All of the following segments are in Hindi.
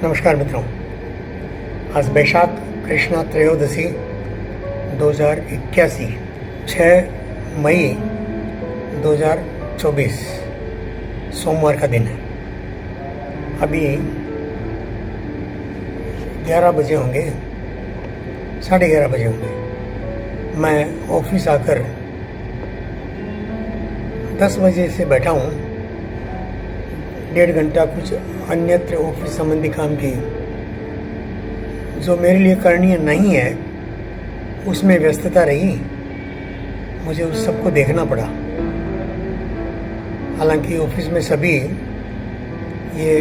नमस्कार मित्रों, आज बैशाख कृष्णा त्रयोदशी 2081 6 मई 2024 सोमवार का दिन है। अभी 11 बजे होंगे, 11:30 बजे होंगे। मैं ऑफिस आकर 10 बजे से बैठा हूँ। 1.5 घंटा कुछ अन्यत्र ऑफिस संबंधी काम की जो मेरे लिए करणीय नहीं है उसमें व्यस्तता रही। मुझे उस सबको देखना पड़ा। हालांकि ऑफिस में सभी, ये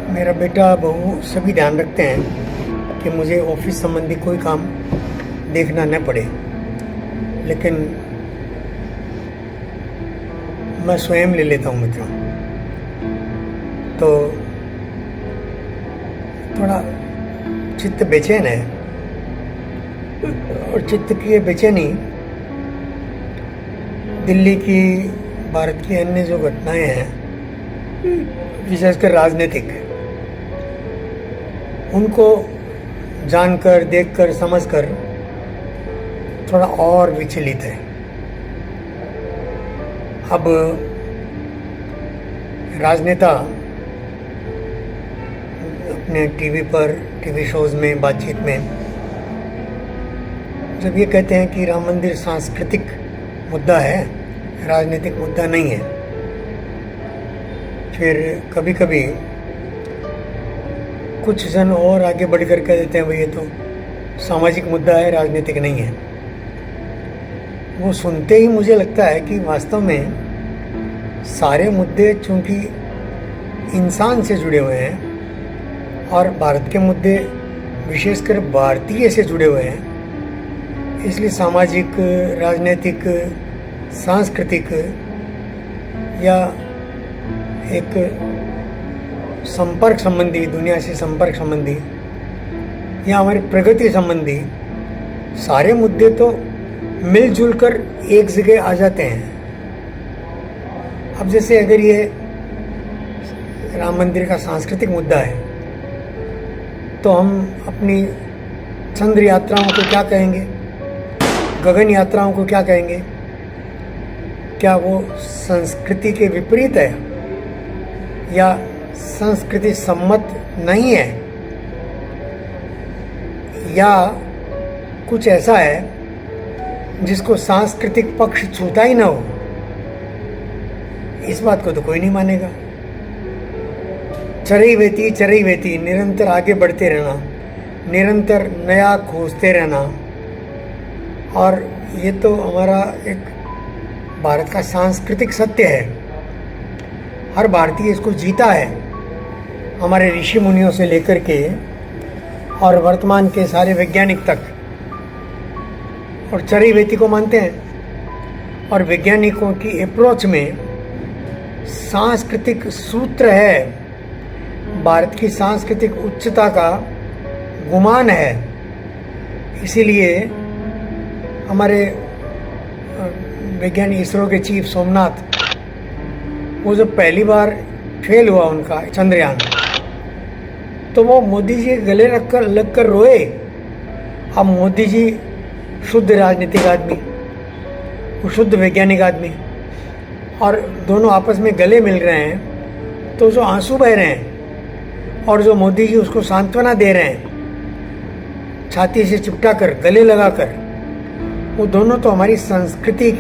मेरा बेटा बहू सभी ध्यान रखते हैं कि मुझे ऑफिस संबंधी कोई काम देखना न पड़े, लेकिन मैं स्वयं ले लेता हूँ मित्रों। तो थोड़ा चित्त बेचैन है, और चित्त की बेचैनी दिल्ली की, भारत की अन्य जो घटनाएं हैं, विशेषकर राजनीतिक, उनको जानकर, देखकर, समझकर थोड़ा और विचलित है। अब राजनेता अपने टीवी शोज में, बातचीत में जब ये कहते हैं कि राम मंदिर सांस्कृतिक मुद्दा है, राजनीतिक मुद्दा नहीं है, फिर कभी कभी कुछ जन और आगे बढ़कर कह देते हैं भाई ये तो सामाजिक मुद्दा है, राजनीतिक नहीं है। वो सुनते ही मुझे लगता है कि वास्तव में सारे मुद्दे चूंकि इंसान से जुड़े हुए हैं और भारत के मुद्दे विशेषकर भारतीय से जुड़े हुए हैं, इसलिए सामाजिक, राजनीतिक, सांस्कृतिक या एक संपर्क संबंधी, दुनिया से संपर्क संबंधी या हमारी प्रगति संबंधी सारे मुद्दे तो मिलजुल कर एक जगह आ जाते हैं। अब जैसे अगर ये राम मंदिर का सांस्कृतिक मुद्दा है तो हम अपनी चंद्र यात्राओं को क्या कहेंगे, गगन यात्राओं को क्या कहेंगे? क्या वो संस्कृति के विपरीत है या संस्कृति सम्मत नहीं है, या कुछ ऐसा है जिसको सांस्कृतिक पक्ष छूता ही ना हो? इस बात को तो कोई नहीं मानेगा। चरई वेती निरंतर आगे बढ़ते रहना, निरंतर नया खोजते रहना, और ये तो हमारा एक भारत का सांस्कृतिक सत्य है। हर भारतीय इसको जीता है, हमारे ऋषि मुनियों से लेकर के और वर्तमान के सारे वैज्ञानिक तक, और चरई वेती को मानते हैं। और वैज्ञानिकों की अप्रोच में सांस्कृतिक सूत्र है, भारत की सांस्कृतिक उच्चता का गुमान है। इसीलिए हमारे वैज्ञानिक, इसरो के चीफ सोमनाथ, वो जब पहली बार फेल हुआ उनका चंद्रयान, तो वो मोदी जी गले लग कर रोए। अब मोदी जी शुद्ध राजनीतिक आदमी, वो शुद्ध वैज्ञानिक आदमी, और दोनों आपस में गले मिल रहे हैं, तो जो आंसू बह रहे हैं और जो मोदी जी उसको सांत्वना दे रहे हैं छाती से चिपटा कर, गले लगाकर, वो दोनों तो हमारी संस्कृति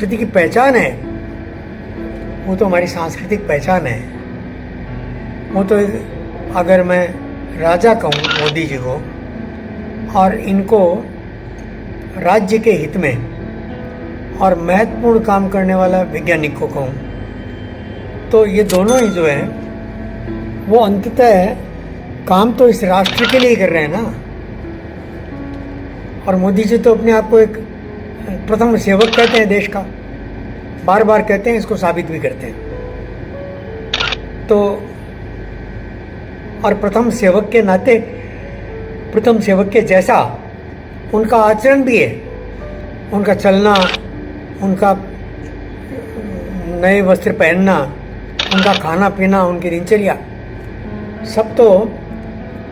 की पहचान है। वो तो हमारी सांस्कृतिक पहचान है। वो तो अगर मैं राजा कहूँ मोदी जी को, और इनको राज्य के हित में और महत्वपूर्ण काम करने वाला वैज्ञानिक को कहूँ, तो ये दोनों ही जो हैं वो अंततः काम तो इस राष्ट्र के लिए ही कर रहे हैं ना। और मोदी जी तो अपने आप को एक प्रथम सेवक कहते हैं देश का, बार बार कहते हैं, इसको साबित भी करते हैं। तो और प्रथम सेवक के नाते, प्रथम सेवक के जैसा उनका आचरण भी है, उनका चलना, उनका नए वस्त्र पहनना, उनका खाना पीना, उनकी दिनचर्या, सब तो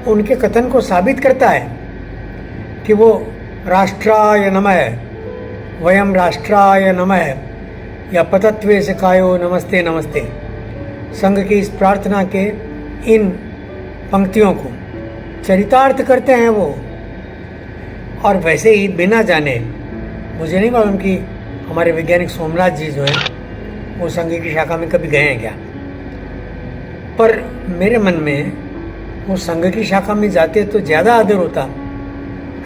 उनके कथन को साबित करता है कि वो राष्ट्राय नमः, वयम राष्ट्राय नमः या पतत्वे से कायो नमस्ते नमस्ते, संघ की इस प्रार्थना के इन पंक्तियों को चरितार्थ करते हैं वो। और वैसे ही बिना जाने, मुझे नहीं मालूम कि हमारे वैज्ञानिक सोमनाथ जी जो हैं वो संघ की शाखा में कभी गए हैं क्या, पर मेरे मन में वो संघ की शाखा में जाते तो ज़्यादा आदर होता।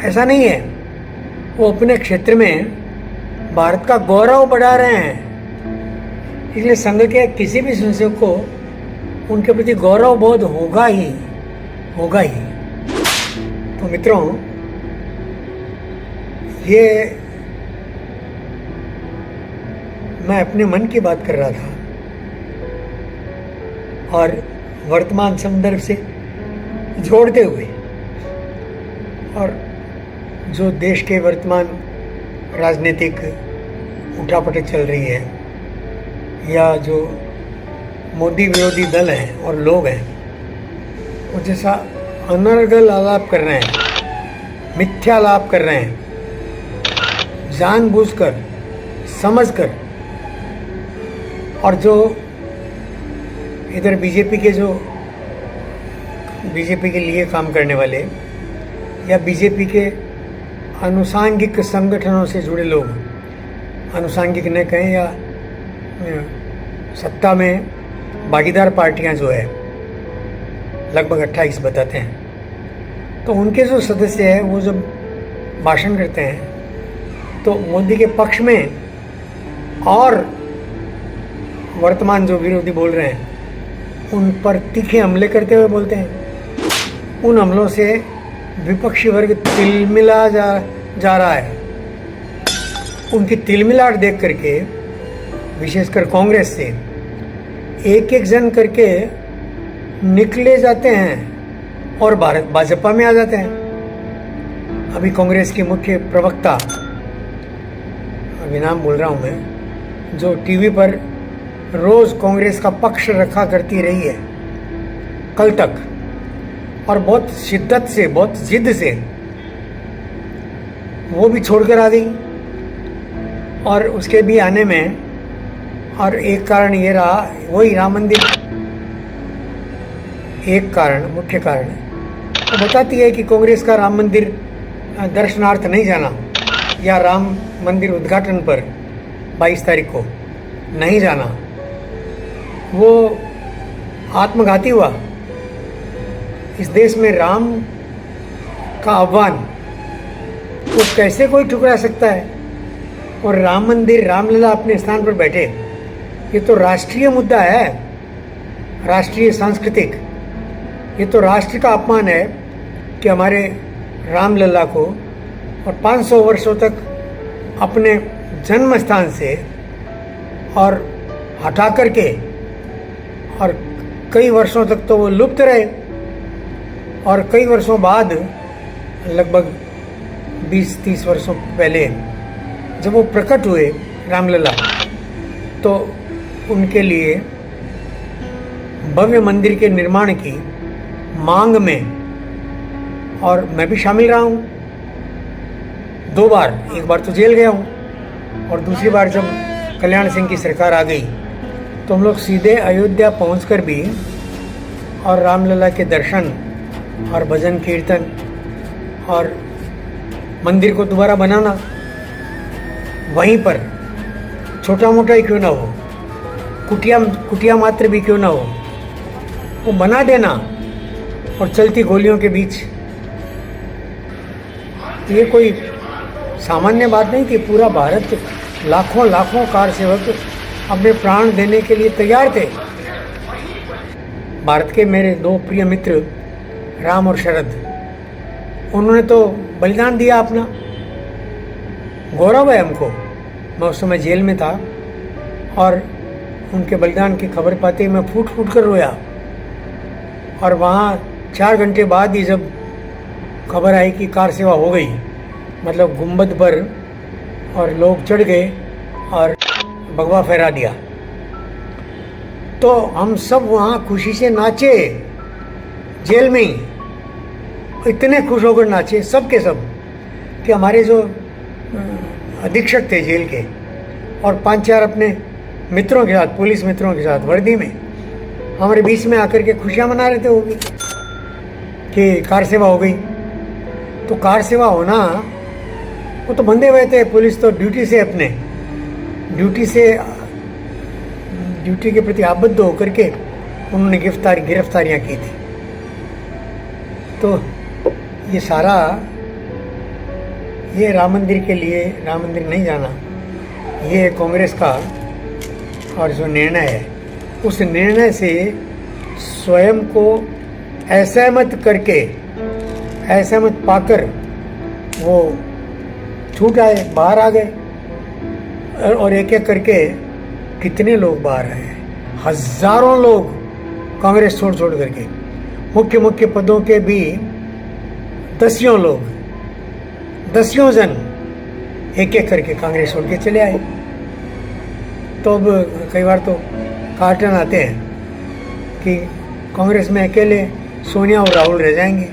ऐसा नहीं है, वो अपने क्षेत्र में भारत का गौरव बढ़ा रहे हैं, इसलिए संघ के किसी भी सदस्य को उनके प्रति गौरव बोध होगा ही। तो मित्रों, ये मैं अपने मन की बात कर रहा था और वर्तमान संदर्भ से जोड़ते हुए, और जो देश के वर्तमान राजनीतिक उठापटक चल रही है, या जो मोदी विरोधी दल हैं और लोग हैं, वो जैसा अनर्गल आलाप कर रहे हैं, मिथ्या आलाप कर रहे हैं, जानबूझकर, समझकर, और जो इधर बीजेपी के लिए काम करने वाले या बीजेपी के अनुसांगिक संगठनों से जुड़े लोग, अनुसांगिक न कहें या सत्ता में भागीदार पार्टियां जो है, लगभग 28 बताते हैं, तो उनके जो सदस्य हैं वो जब भाषण करते हैं तो मोदी के पक्ष में और वर्तमान जो विरोधी बोल रहे हैं उन पर तीखे हमले करते हुए बोलते हैं। उन हमलों से विपक्षी वर्ग तिलमिला जा रहा है। उनकी तिलमिलाहट देख करके, विशेषकर कांग्रेस से एक एक जन करके निकले जाते हैं और भाजपा में आ जाते हैं। अभी कांग्रेस की मुख्य प्रवक्ता, अभी नाम बोल रहा हूँ मैं, जो टीवी पर रोज कांग्रेस का पक्ष रखा करती रही है कल तक, और बहुत शिद्दत से, बहुत जिद से वो भी छोड़कर आ गई। और उसके भी आने में और एक कारण ये रहा, वही राम मंदिर, एक कारण, मुख्य कारण तो बताती है कि कांग्रेस का राम मंदिर दर्शनार्थ नहीं जाना, या राम मंदिर उद्घाटन पर 22 तारीख को नहीं जाना, वो आत्मघाती हुआ। इस देश में राम का आह्वान तो कैसे कोई ठुकरा सकता है? और राम मंदिर, रामलला अपने स्थान पर बैठे, ये तो राष्ट्रीय मुद्दा है, राष्ट्रीय सांस्कृतिक। ये तो राष्ट्र का अपमान है कि हमारे रामलला को और 500 वर्षों तक अपने जन्म स्थान से और हटा करके, और कई वर्षों तक तो वो लुप्त रहे, और कई वर्षों बाद, लगभग 20-30 वर्षों पहले जब वो प्रकट हुए रामलला, तो उनके लिए भव्य मंदिर के निर्माण की मांग में, और मैं भी शामिल रहा हूँ 2 बार। एक बार तो जेल गया हूँ, और दूसरी बार जब कल्याण सिंह की सरकार आ गई तो हम लोग सीधे अयोध्या पहुंचकर भी, और रामलला के दर्शन और भजन कीर्तन और मंदिर को दोबारा बनाना, वहीं पर छोटा मोटा ही क्यों ना हो, कुटिया मात्र भी क्यों ना हो, वो बना देना, और चलती गोलियों के बीच। ये कोई सामान्य बात नहीं थी। पूरा भारत, लाखों कार सेवक अपने प्राण देने के लिए तैयार थे। भारत के मेरे 2 प्रिय मित्र राम और शरद, उन्होंने तो बलिदान दिया अपना। गौरव है हमको। मैं उस समय जेल में था, और उनके बलिदान की खबर पाते ही मैं फूट कर रोया। और वहाँ 4 घंटे बाद ही जब खबर आई कि कार सेवा हो गई, मतलब गुंबद पर, और लोग चढ़ गए और भगवा फहरा दिया, तो हम सब वहाँ खुशी से नाचे, जेल में ही इतने खुश होकर नाचे सब के सब कि हमारे जो अधीक्षक थे जेल के और 5-4 अपने मित्रों के साथ, पुलिस मित्रों के साथ वर्दी में हमारे बीच में आकर के खुशियाँ मना रहे थे वो भी कि कार सेवा हो गई। तो कार सेवा होना, वो तो बंधे हुए थे, पुलिस तो ड्यूटी के प्रति आबद्ध होकर के उन्होंने गिरफ्तारियाँ की थी। तो ये सारा, ये राम मंदिर के लिए, राम मंदिर नहीं जाना, ये कांग्रेस का और जो निर्णय है, उस निर्णय से स्वयं को असहमत पाकर वो छूट आए, बाहर आ गए। और एक एक करके कितने लोग बाहर आए, हजारों लोग कांग्रेस छोड़ करके, मुख्य पदों के भी दसियों जन एक एक करके कांग्रेस छोड़ के चले आए। तो अब कई बार तो कार्टन आते हैं कि कांग्रेस में अकेले सोनिया और राहुल रह जाएंगे,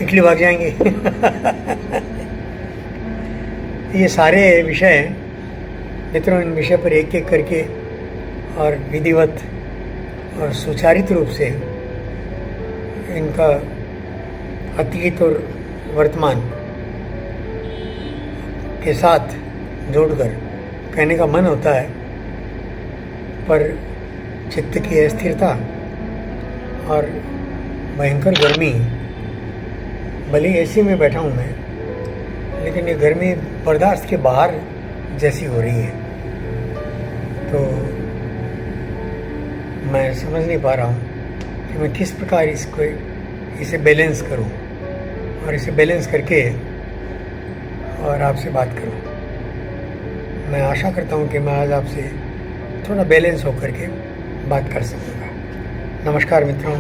इटली भाग जाएंगे। ये सारे विषय मित्रों, इन विषय पर एक एक करके और विधिवत और सुचारित रूप से इनका अतीत और वर्तमान के साथ जोड़कर कहने का मन होता है, पर चित्त की अस्थिरता और भयंकर गर्मी, भले एसी में बैठा हूँ मैं, लेकिन ये गर्मी बर्दाश्त के बाहर जैसी हो रही है। तो मैं समझ नहीं पा रहा हूँ कि मैं किस प्रकार इसे बैलेंस करूँ और इसे बैलेंस करके और आपसे बात करूँ। मैं आशा करता हूँ कि मैं आज आपसे थोड़ा बैलेंस होकर के बात कर सकूँगा। नमस्कार मित्रों।